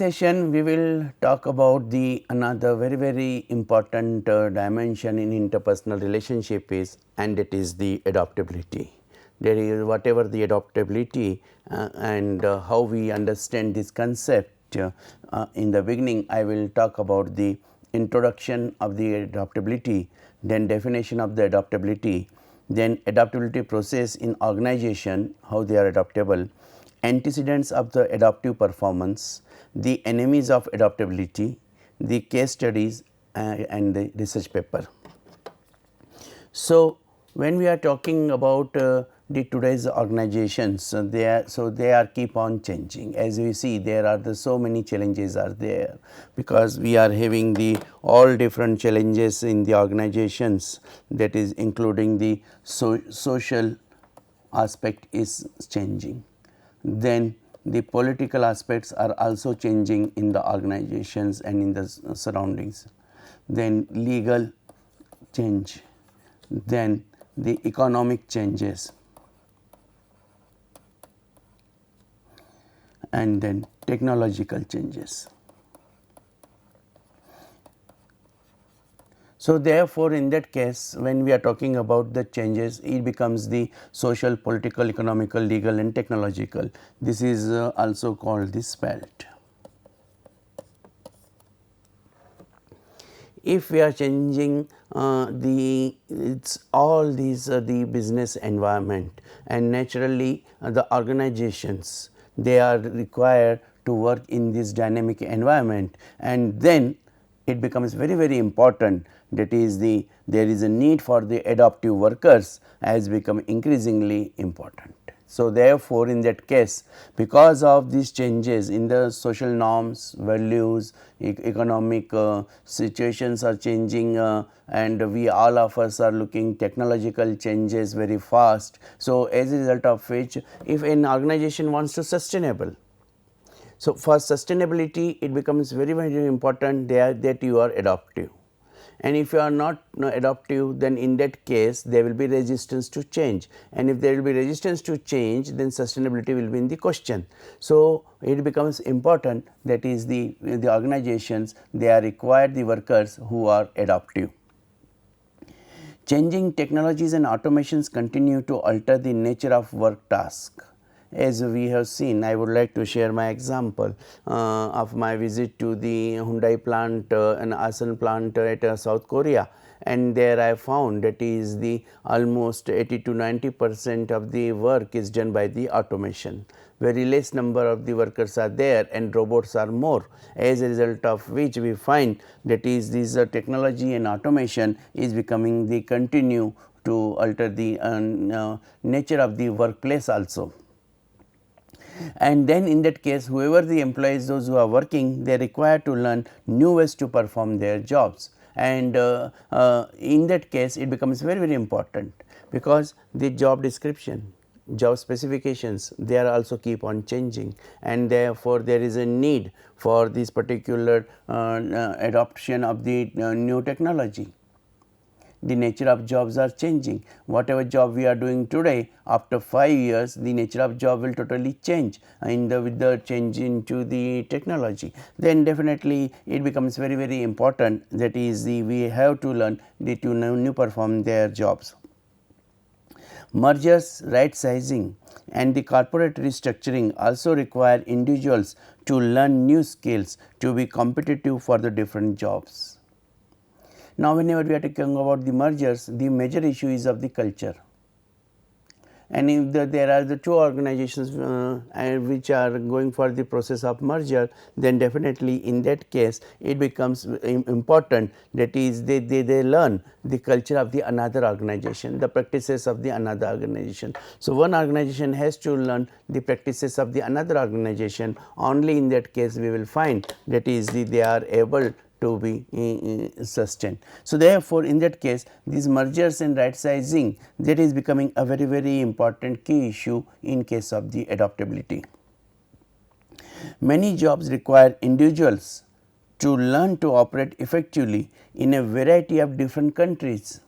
session we will talk about the another very important dimension in interpersonal relationship is, and it is the adaptability. There is whatever the adaptability and how we understand this concept. In the beginning I will talk about the introduction of the adaptability, then definition of the adaptability, then adaptability process in organization, how they are adaptable, antecedents of the adaptive performance, the enemies of adaptability, the case studies and the research paper. So, when we are talking about the today's organizations, they are keep on changing. As we see, there are so many challenges are there, because we are having the all different challenges in the organizations, that is including the social aspect is changing. Then the political aspects are also changing in the organizations and in the surroundings. Then legal change, then the economic changes, and then technological changes. So, therefore, in that case, when we are talking about the changes, it becomes the social, political, economical, legal and technological. This is also called the SPELT. If we are changing it's all these the business environment, and naturally the organizations, they are required to work in this dynamic environment, and then it becomes very important, that is there is a need for the adaptive workers has become increasingly important. So, therefore, in that case, because of these changes in the social norms, values, economic situations are changing, and we all of us are looking technological changes very fast. So, as a result of which, if an organization wants to sustainable, so for sustainability it becomes very important that you are adaptive. And if you are not adaptive, then in that case there will be resistance to change, and if there will be resistance to change, then sustainability will be in the question. So, it becomes important, that is the organizations, they are required the workers who are adaptive. Changing technologies and automations continue to alter the nature of work task. As we have seen, I would like to share my example of my visit to the Hyundai plant and Asan plant at South Korea, and there I found that is the almost 80 to 90% of the work is done by the automation. Very less number of the workers are there and robots are more, as a result of which we find that is this technology and automation is becoming the continue to alter the nature of the workplace also. And then in that case, whoever the employees, those who are working, they are required to learn new ways to perform their jobs, and in that case it becomes very important, because the job description, job specifications, they are also keep on changing, and therefore there is a need for this particular adoption of the new technology. The nature of jobs are changing. Whatever job we are doing today, after 5 years the nature of job will totally change with the change into the technology. Then definitely it becomes very important, that is we have to learn to new perform their jobs. Mergers, right sizing and the corporate restructuring also require individuals to learn new skills to be competitive for the different jobs. Now, whenever we are talking about the mergers, the major issue is of the culture, and if there are the two organizations which are going for the process of merger, then definitely in that case it becomes important, that is they learn the culture of the another organization, the practices of the another organization. So, one organization has to learn the practices of the another organization, only in that case we will find that is they are able to be sustained. So, therefore, in that case these mergers and right sizing, that is becoming a very important key issue in case of the adaptability. Many jobs require individuals to learn to operate effectively in a variety of different countries,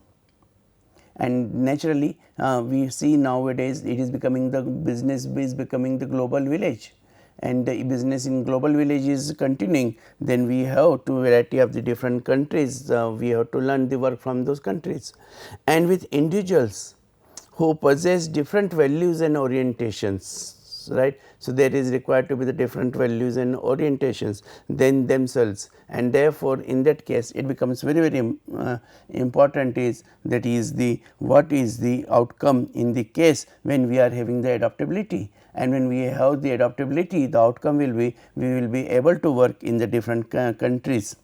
and naturally we see nowadays it is becoming the business is becoming the global village, and the business in global village is continuing, then we have two variety of the different countries, we have to learn the work from those countries. And with individuals who possess different values and orientations, right. So, there is required to be the different values and orientations than themselves, and therefore, in that case it becomes very important is that is the what is the outcome in the case when we are having the adaptability, and when we have the adaptability, the outcome will be we will be able to work in the different countries.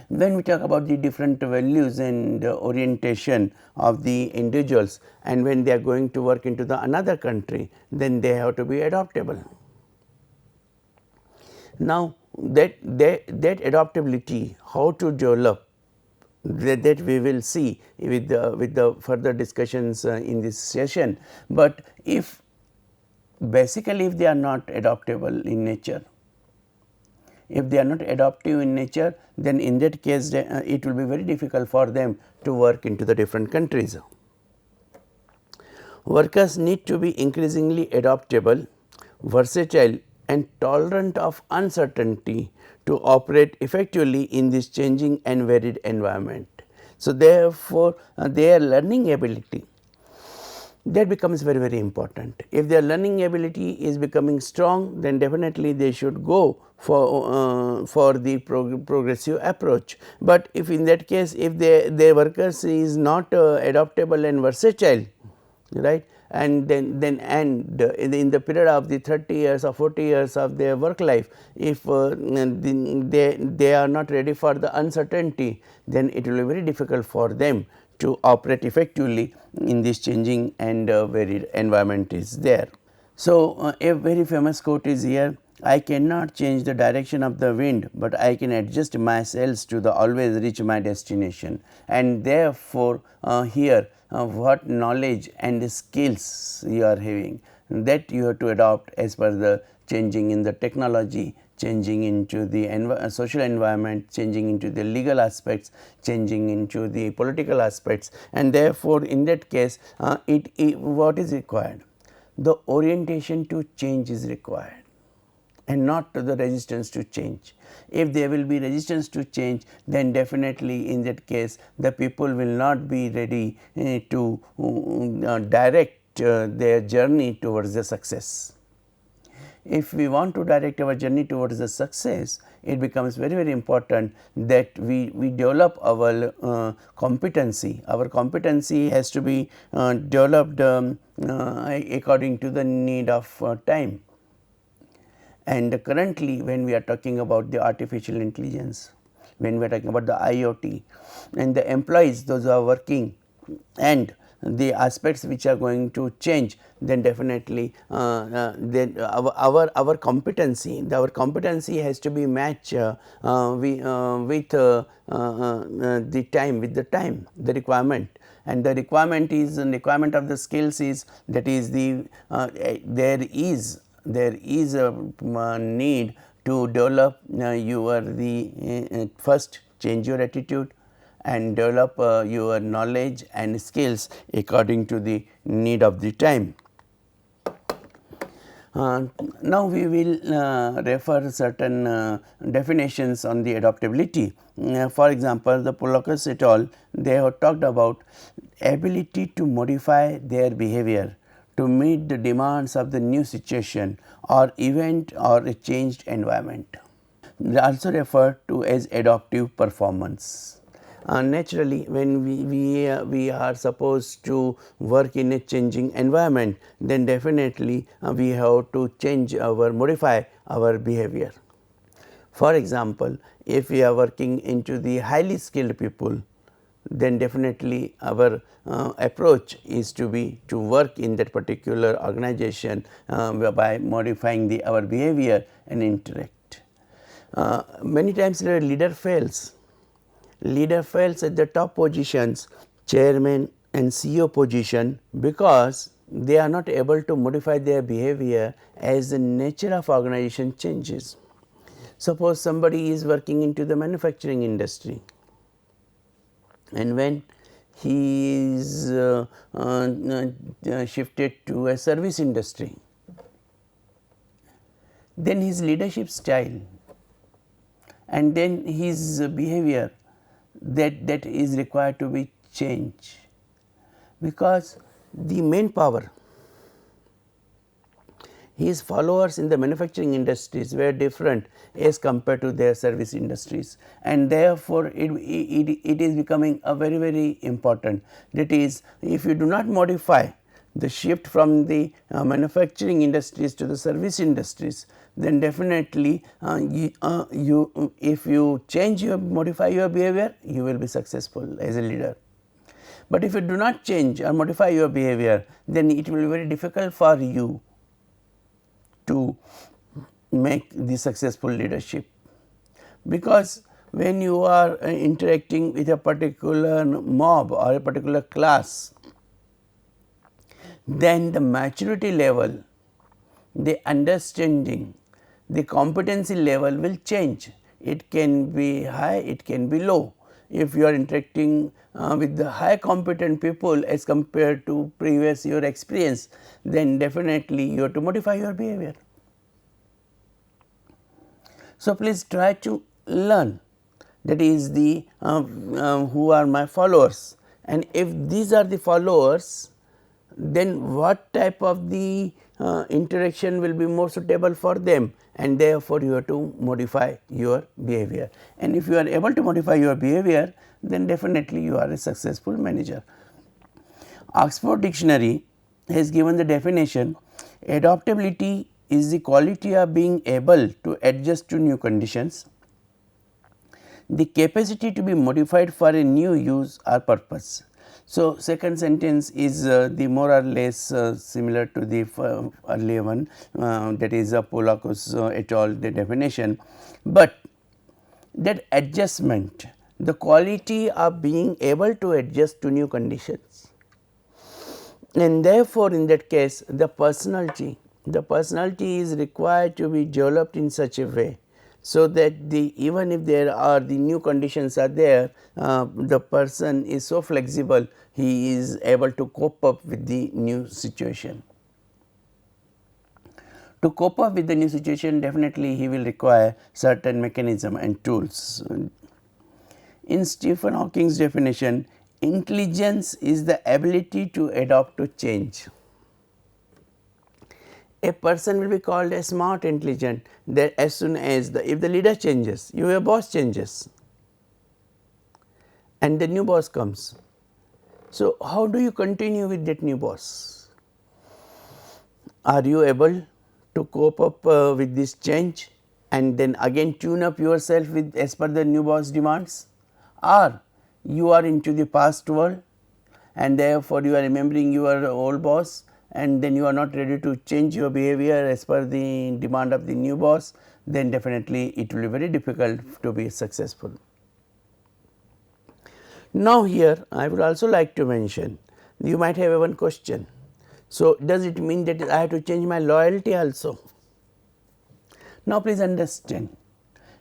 When we talk about the different values and orientation of the individuals, and when they are going to work into the another country, then they have to be adaptable. Now, that adaptability, how to develop, that we will see with the further discussions in this session. But if basically if they are not adaptable in nature, if they are not adaptive in nature, then in that case it will be very difficult for them to work into the different countries. Workers need to be increasingly adaptable, versatile and tolerant of uncertainty to operate effectively in this changing and varied environment. So, therefore, their learning ability, that becomes very important. If their learning ability is becoming strong, then definitely they should go for the progressive approach. But if in that case, if their workers is not adaptable and versatile, right, and then in the period of the 30 years or 40 years of their work life, if they are not ready for the uncertainty, then it will be very difficult for them to operate effectively in this changing and varied environment is there. So, a very famous quote is here, I cannot change the direction of the wind, but I can adjust my sails to the always reach my destination. And therefore, here what knowledge and skills you are having, that you have to adopt as per the changing in the technology, changing into the social environment, changing into the legal aspects, changing into the political aspects, and therefore, in that case what is required? The orientation to change is required and not the resistance to change. If there will be resistance to change, then definitely in that case the people will not be ready to direct their journey towards the success. If we want to direct our journey towards the success, it becomes very important that we develop our competency. Our competency has to be developed according to the need of time. And currently when we are talking about the artificial intelligence, when we are talking about the IoT and the employees, those who are working and the aspects which are going to change, then definitely then our competency has to be matched with the time, the requirement. And the requirement is requirement of the skills is that is the there is a need to develop first change your attitude and develop your knowledge and skills according to the need of the time. Now, we will refer certain definitions on the adaptability. For example, the Polakis et al. They have talked about ability to modify their behavior to meet the demands of the new situation or event or a changed environment. They also referred to as adaptive performance. Naturally, when we are supposed to work in a changing environment, then definitely we have to modify our behavior. For example, if we are working into the highly skilled people, then definitely our approach is to work in that particular organization by modifying our behavior and interact. Many times the leader fails at the top positions, chairman and CEO position, because they are not able to modify their behavior as the nature of organization changes. Suppose somebody is working into the manufacturing industry, and when he is shifted to a service industry, then his leadership style, and then his behavior, that is required to be changed, because the main power, his followers in the manufacturing industries were different as compared to their service industries, and therefore, it is becoming a very important. That is, if you do not modify the shift from the manufacturing industries to the service industries, then definitely if you modify your behavior, you will be successful as a leader. But if you do not change or modify your behavior, then it will be very difficult for you to make the successful leadership, because when you are interacting with a particular mob or a particular class, then the maturity level, the understanding, the competency level will change. It can be high, it can be low. If you are interacting with the high competent people as compared to previous your experience, then definitely you have to modify your behavior. So, please try to learn, that is the who are my followers, and if these are the followers, then what type of the interaction will be more suitable for them, and therefore, you have to modify your behavior, and if you are able to modify your behavior, then definitely you are a successful manager. Oxford Dictionary has given the definition: adaptability is the quality of being able to adjust to new conditions, the capacity to be modified for a new use or purpose. So, second sentence is the more or less similar to the earlier one, that is Polakos et al. The definition, but that adjustment, the quality of being able to adjust to new conditions, and therefore, in that case the personality is required to be developed in such a way, so that even if there are the new conditions are there, the person is so flexible, he is able to cope up with the new situation. To cope up with the new situation, definitely he will require certain mechanism and tools. In Stephen Hawking's definition, intelligence is the ability to adapt to change. A person will be called a smart intelligent, that as soon as if the leader changes, your boss changes and the new boss comes. So, how do you continue with that new boss? Are you able to cope up with this change and then again tune up yourself with as per the new boss demands, or you are into the past world and therefore, you are remembering your old boss, and then you are not ready to change your behavior as per the demand of the new boss, then definitely it will be very difficult to be successful. Now, here I would also like to mention, you might have one question. So, does it mean that I have to change my loyalty also? Now, please understand,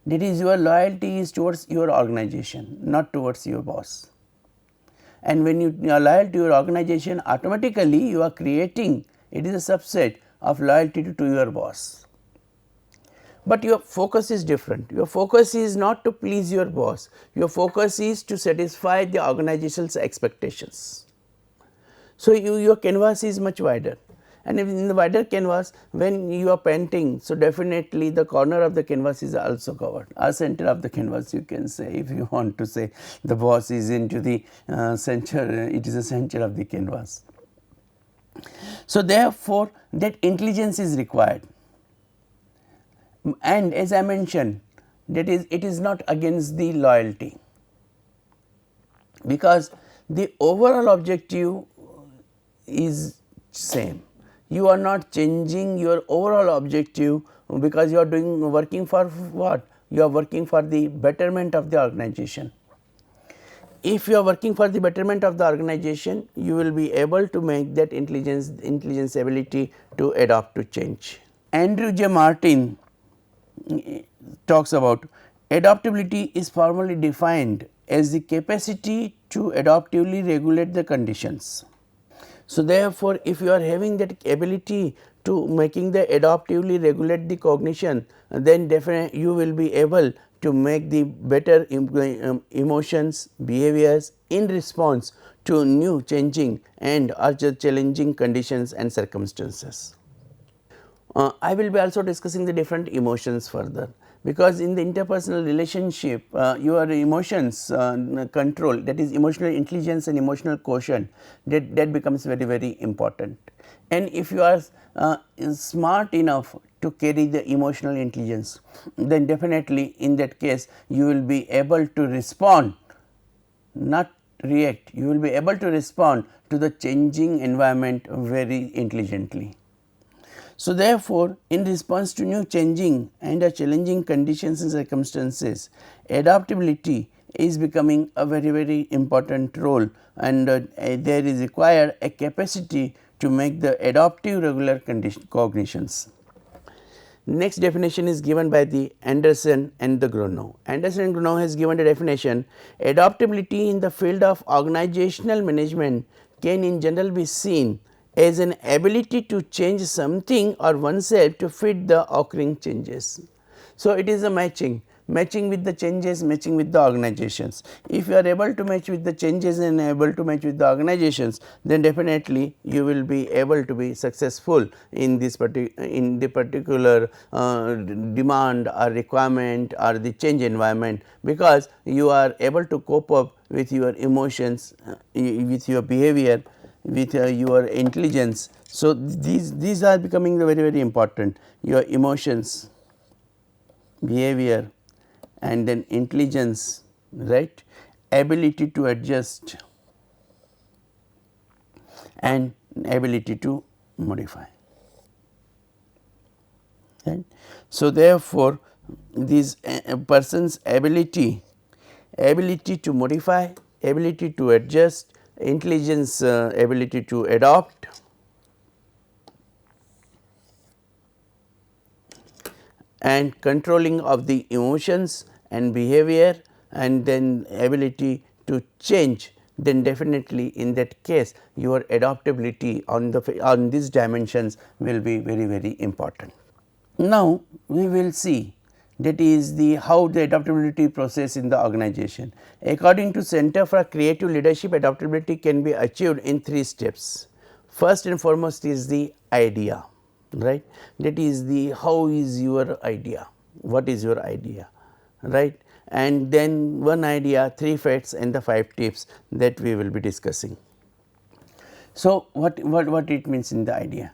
that is your loyalty is towards your organization, not towards your boss. And when you are loyal to your organization, automatically you are creating, it is a subset of loyalty to your boss. But your focus is different, your focus is not to please your boss, your focus is to satisfy the organization's expectations. So, your canvas is much wider, and in the wider canvas, when you are painting, so definitely the corner of the canvas is also covered, or center of the canvas you can say, if you want to say the boss is into the center, it is the center of the canvas. So, therefore, that intelligence is required, and as I mentioned, that is it is not against the loyalty, because the overall objective is same. You are not changing your overall objective, because you are working for what? You are working for the betterment of the organization. If you are working for the betterment of the organization, you will be able to make that intelligence ability to adapt to change. Andrew J. Martin talks about adaptability is formally defined as the capacity to adaptively regulate the conditions. So, therefore, if you are having that ability to making the adaptively regulate the cognition, then definitely you will be able to make the better emotions, behaviors in response to new changing and other challenging conditions and circumstances. I will be also discussing the different emotions further, because in the interpersonal relationship your emotions control, that is emotional intelligence and emotional quotient, that becomes very important. And if you are smart enough to carry the emotional intelligence, then definitely in that case you will be able to respond, not react, you will be able to respond to the changing environment very intelligently. So, therefore, in response to new changing and challenging conditions and circumstances, adaptability is becoming a very important role, and there is required a capacity to make the adaptive regular cognitions. Next definition is given by the Anderson and the Grunow. Anderson and Grunow has given the definition: adaptability in the field of organizational management can in general be seen as an ability to change something or oneself to fit the occurring changes. So, it is a matching with the changes, matching with the organizations. If you are able to match with the changes and able to match with the organizations, then definitely you will be able to be successful in this particular demand or requirement or the change environment, because you are able to cope up with your emotions, with your behavior, with your intelligence. So, these are becoming very important, your emotions, behavior, and then intelligence, right, ability to adjust and ability to modify, right. So, therefore, these person's ability to modify, ability to adjust, intelligence, ability to adopt, and controlling of the emotions and behavior, and then ability to change, then definitely in that case your adaptability on these dimensions will be very important. Now, we will see that is the how the adaptability process in the organization. According to Center for Creative Leadership, adaptability can be achieved in 3 steps. First and foremost is the idea, right, that is the how is your idea, what is your idea, right, and then one idea, 3 facts and the 5 tips that we will be discussing. So, what it means in the idea?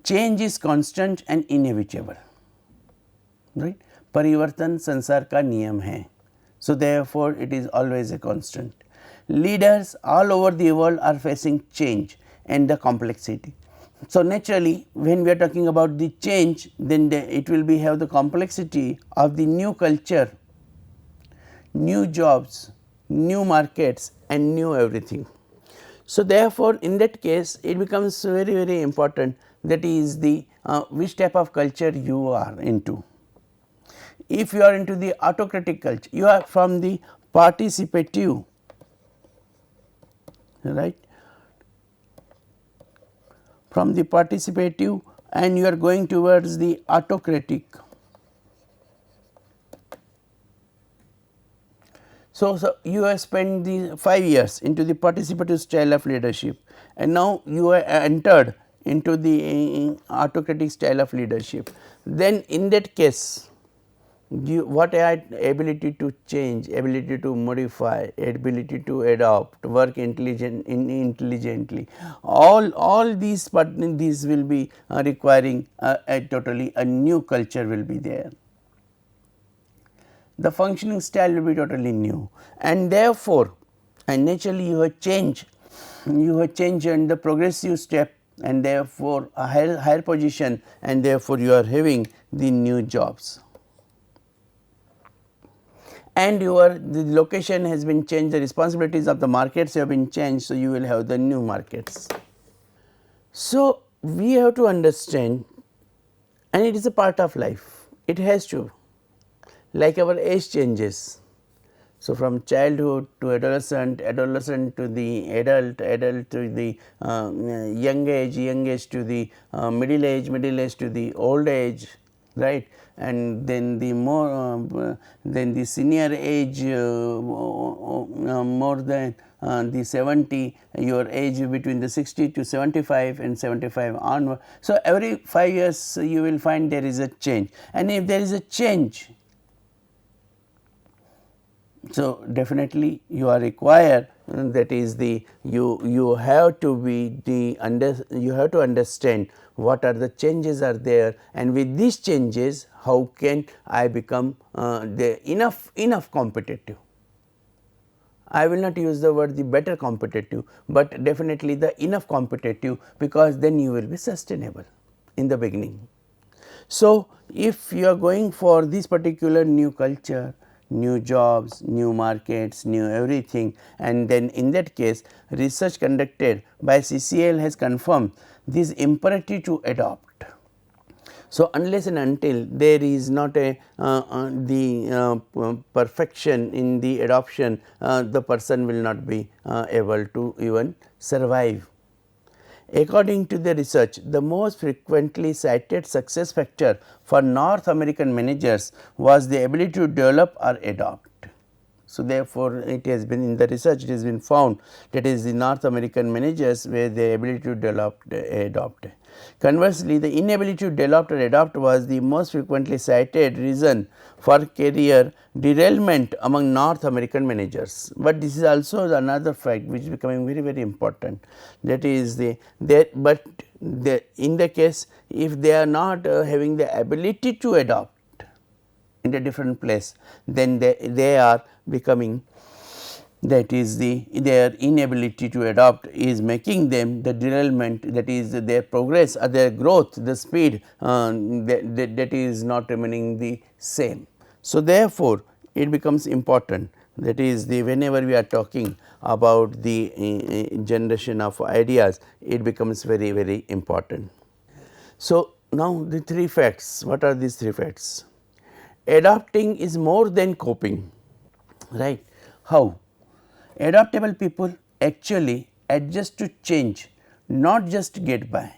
Change is constant and inevitable, right, परिवर्तन संसार का नियम है. So, therefore, it is always a constant. Leaders all over the world are facing change and the complexity. So, naturally, when we are talking about the change, then it will be have the complexity of the new culture, new jobs, new markets, and new everything. So, therefore, in that case it becomes very important, that is the which type of culture you are into. If you are into the autocratic culture, you are from the participative, right, from the participative and you are going towards the autocratic. So, you have spent the 5 years into the participative style of leadership, and now you are entered into the autocratic style of leadership. Then in that case, what are ability to change, ability to modify, ability to adopt, work intelligently, all these will be requiring a totally a new culture will be there. The functioning style will be totally new, and therefore, and naturally you have changed in the progressive step, and therefore a higher position, and therefore you are having the new jobs, and the location has been changed, the responsibilities of the markets have been changed. So, you will have the new markets. So, we have to understand, and it is a part of life, it has to, like our age changes. So, from childhood to adolescent, adolescent to the adult, adult to the young age to the middle age to the old age, right, and then the more then the senior age more than the 70, your age between the 60 to 75 and 75 onward. So, every 5 years you will find there is a change, and if there is a change, so definitely you are required, that is the you have to be the you have to understand what are the changes are there, and with these changes how can I become enough competitive. I will not use the word the better competitive, but definitely the enough competitive, because then you will be sustainable in the beginning. So, if you are going for this particular new culture, new jobs, new markets, new everything, and then in that case research conducted by CCL has confirmed this imperative to adopt. So, unless and until there is not a perfection in the adoption, the person will not be able to even survive. According to the research, the most frequently cited success factor for North American managers was the ability to develop or adopt. So, therefore, it has been in the research, it has been found that is the North American managers where the ability to develop adopt. Conversely, the inability to develop or adopt was the most frequently cited reason for career derailment among North American managers. But this is also another fact which is becoming very important, that is in the case if they are not having the ability to adopt in a different place, then they are becoming, that is their inability to adopt is making them the derailment, that is their progress or their growth, the speed that is not remaining the same. So, therefore, it becomes important, that is whenever we are talking about the generation of ideas, it becomes very important. So, now the three facts, what are these three facts? Adapting is more than coping, right. How? Adaptable people actually adjust to change, not just get by.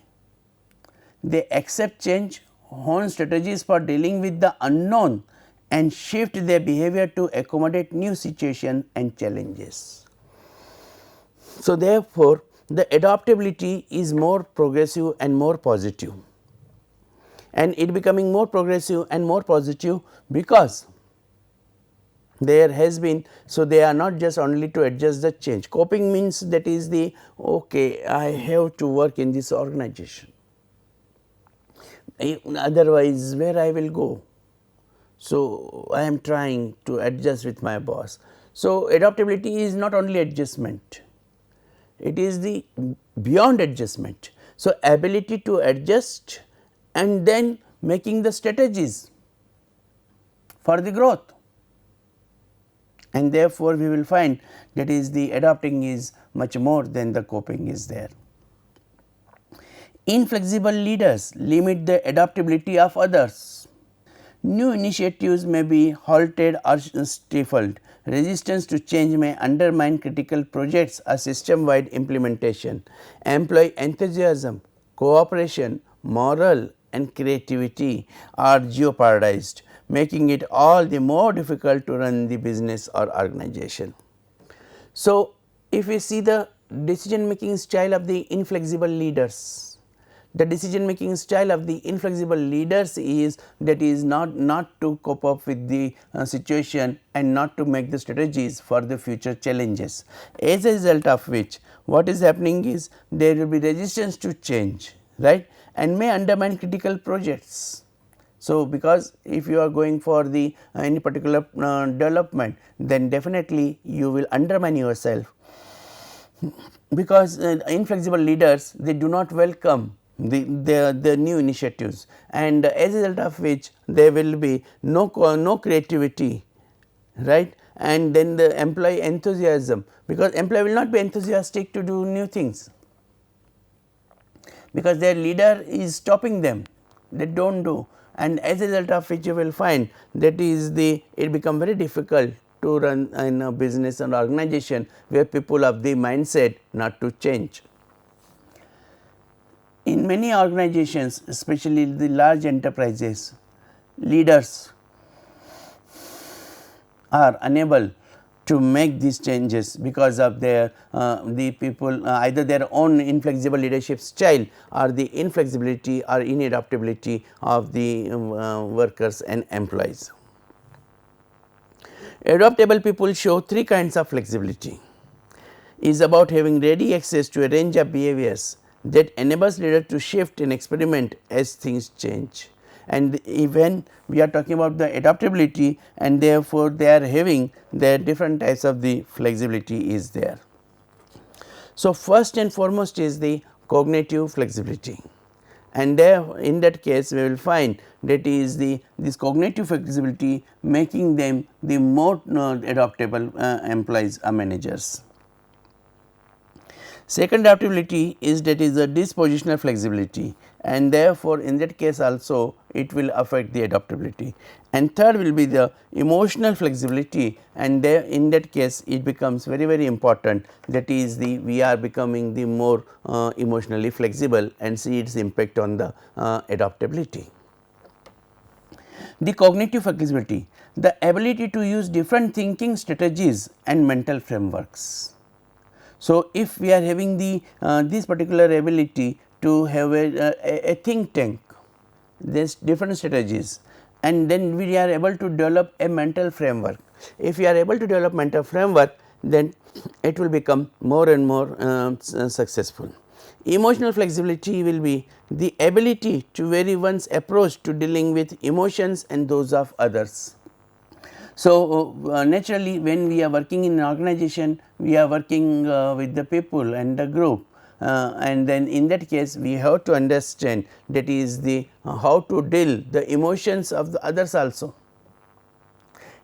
They accept change, hone strategies for dealing with the unknown, and shift their behavior to accommodate new situations and challenges. So, therefore, the adaptability is more progressive and more positive, and it becoming more progressive and more positive because there has been, so they are not just only to adjust the change. Coping means that is the okay, I have to work in this organization, otherwise where I will go. So, I am trying to adjust with my boss. So, adaptability is not only adjustment, it is the beyond adjustment. So, ability to adjust and then making the strategies for the growth, and therefore, we will find that is the adapting is much more than the coping is there. Inflexible leaders limit the adaptability of others. New initiatives may be halted or stifled. Resistance to change may undermine critical projects or system wide implementation. Employee enthusiasm, cooperation, morale and creativity are jeopardized, making it all the more difficult to run the business or organization. So, if we see the decision making style of the inflexible leaders, the decision making style of the inflexible leaders is that is not to cope up with the situation and not to make the strategies for the future challenges. As a result of which, what is happening is there will be resistance to change, right, and may undermine critical projects. So, because if you are going for the any particular development, then definitely you will undermine yourself, because inflexible leaders, they do not welcome the new initiatives, and as a result of which there will be no creativity, right, and then the employee enthusiasm, because employee will not be enthusiastic to do new things, because their leader is stopping them, they do not do, and as a result of which you will find that is it become very difficult to run in a business and organization where people have the mindset not to change. In many organizations, especially the large enterprises, leaders are unable to make these changes because of their the people either their own inflexible leadership style or the inflexibility or inadaptability of the workers and employees. Adaptable people show three kinds of flexibility. Is about having ready access to a range of behaviors that enables leader to shift and experiment as things change. And when we are talking about the adaptability, and therefore, they are having their different types of the flexibility is there. So, first and foremost is the cognitive flexibility, and there in that case we will find that is this cognitive flexibility making them the more adaptable employees or managers. Second adaptability is that is the dispositional flexibility, and therefore, in that case also it will affect the adaptability. And third will be the emotional flexibility, and there in that case it becomes very important, that is the we are becoming the more emotionally flexible and see its impact on the adaptability. The cognitive flexibility, the ability to use different thinking strategies and mental frameworks. So, if we are having the this particular ability to have a think tank, this different strategies, and then we are able to develop a mental framework. If we are able to develop mental framework, then it will become more and more successful. Emotional flexibility will be the ability to vary one's approach to dealing with emotions and those of others. So, naturally when we are working in an organization, we are working with the people and the group, and then in that case we have to understand that is the how to deal the emotions of the others also.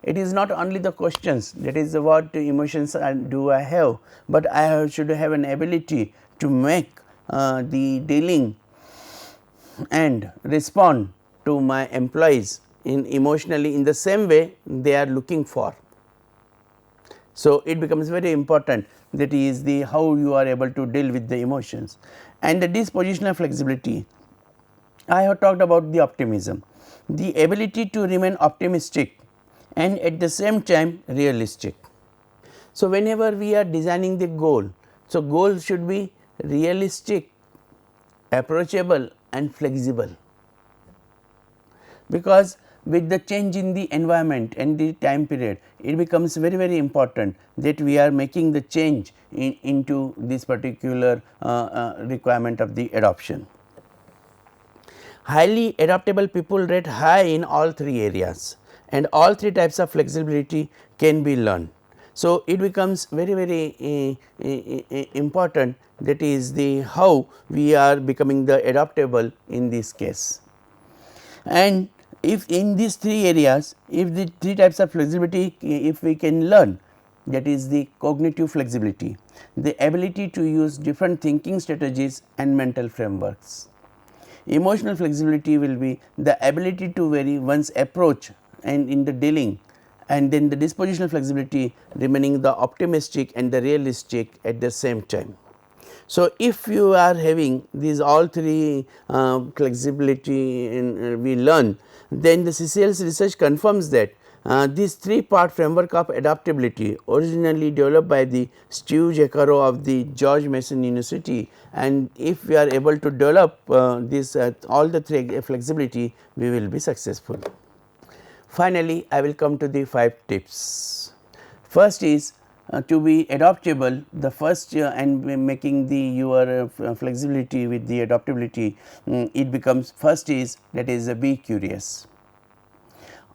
It is not only the questions, that is what emotions do I have, but I should have an ability to make the dealing and respond to my employees in emotionally in the same way they are looking for. So, it becomes very important, that is the how you are able to deal with the emotions. And the dispositional flexibility, I have talked about the optimism, the ability to remain optimistic and at the same time realistic. So, whenever we are designing the goal, so goal should be realistic, approachable and flexible, because with the change in the environment and the time period, it becomes very important that we are making the change into this particular requirement of the adoption. Highly adaptable people rate high in all three areas, and all three types of flexibility can be learned. So, it becomes very important, that is the how we are becoming the adaptable in this case. And if in these three areas, if the three types of flexibility if we can learn, that is the cognitive flexibility, the ability to use different thinking strategies and mental frameworks. Emotional flexibility will be the ability to vary one's approach and in the dealing, and then the dispositional flexibility remaining the optimistic and the realistic at the same time. So, if you are having these all three flexibility we learn, then the CCL's research confirms that this three-part framework of adaptability originally developed by the Steve Jacaro of the George Mason University, and if we are able to develop this all the three flexibility, we will be successful. Finally, I will come to the 5 tips. First is to be adaptable, the first and making the your flexibility with the adaptability, it becomes first is that is be curious.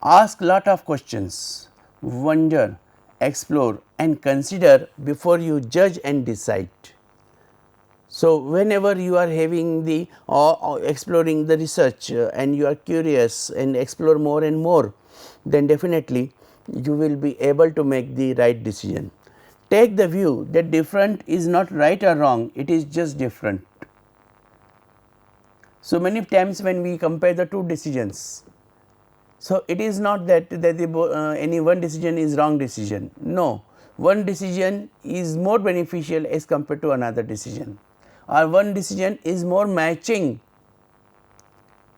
Ask lot of questions, wonder, explore and consider before you judge and decide. So, whenever you are having the exploring the research and you are curious and explore more and more, then definitely you will be able to make the right decision. Take the view that different is not right or wrong, it is just different. So, many times when we compare the two decisions, So, it is not that, any one decision is wrong decision. No, one decision is more beneficial as compared to another decision, or one decision is more matching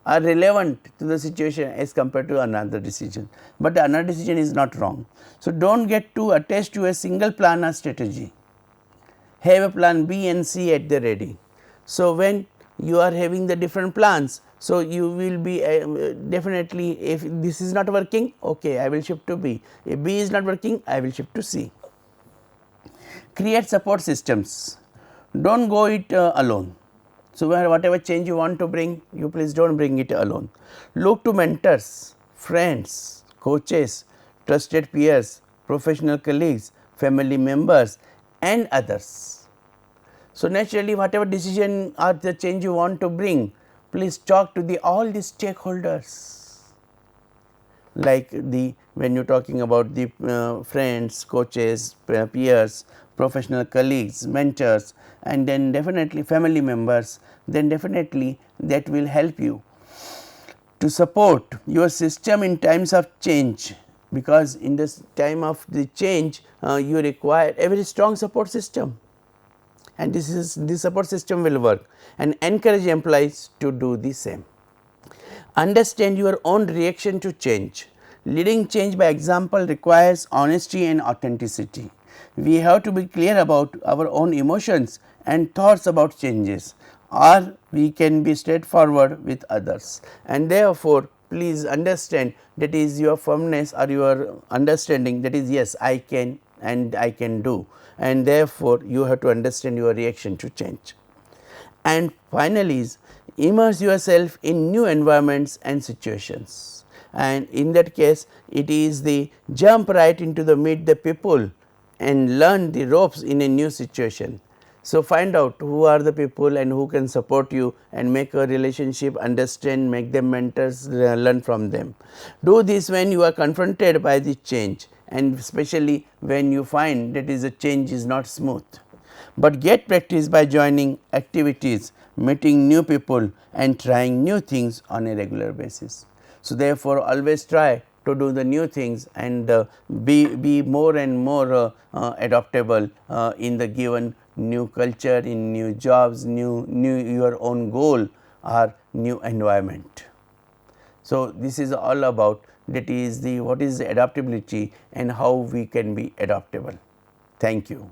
or relevant to the situation as compared to another decision, but another decision is not wrong. So, do not get too attached to a single plan or strategy. Have a plan B and C at the ready. So, when you are having the different plans, so you will be definitely, if this is not working, okay, I will shift to B, if B is not working, I will shift to C. Create support systems, do not go it alone. So, whatever change you want to bring, you please do not bring it alone. Look to mentors, friends, coaches, trusted peers, professional colleagues, family members and others. So, naturally whatever decision or the change you want to bring, please talk to all the stakeholders, like when you are talking about the friends, coaches, peers, professional colleagues, mentors, and then definitely family members, then definitely that will help you to support your system in times of change, because in this time of the change you require a very strong support system, and this support system will work, and encourage employees to do the same. Understand your own reaction to change. Leading change by example requires honesty and authenticity. We have to be clear about our own emotions and thoughts about changes, or we can be straightforward with others, and therefore, please understand that is your firmness or your understanding, that is yes, I can and I can do, and therefore, you have to understand your reaction to change. And finally, is immerse yourself in new environments and situations, and in that case it is the jump right into the meet the people and learn the ropes in a new situation. So, find out who are the people and who can support you and make a relationship, understand, make them mentors, learn from them. Do this when you are confronted by the change, and especially when you find that is a change is not smooth. But get practice by joining activities, meeting new people and trying new things on a regular basis. So, therefore, always try to do the new things and be more and more adaptable in the given new culture, in new jobs, new your own goal or new environment. So, this is all about that is the what is the adaptability and how we can be adaptable. Thank you.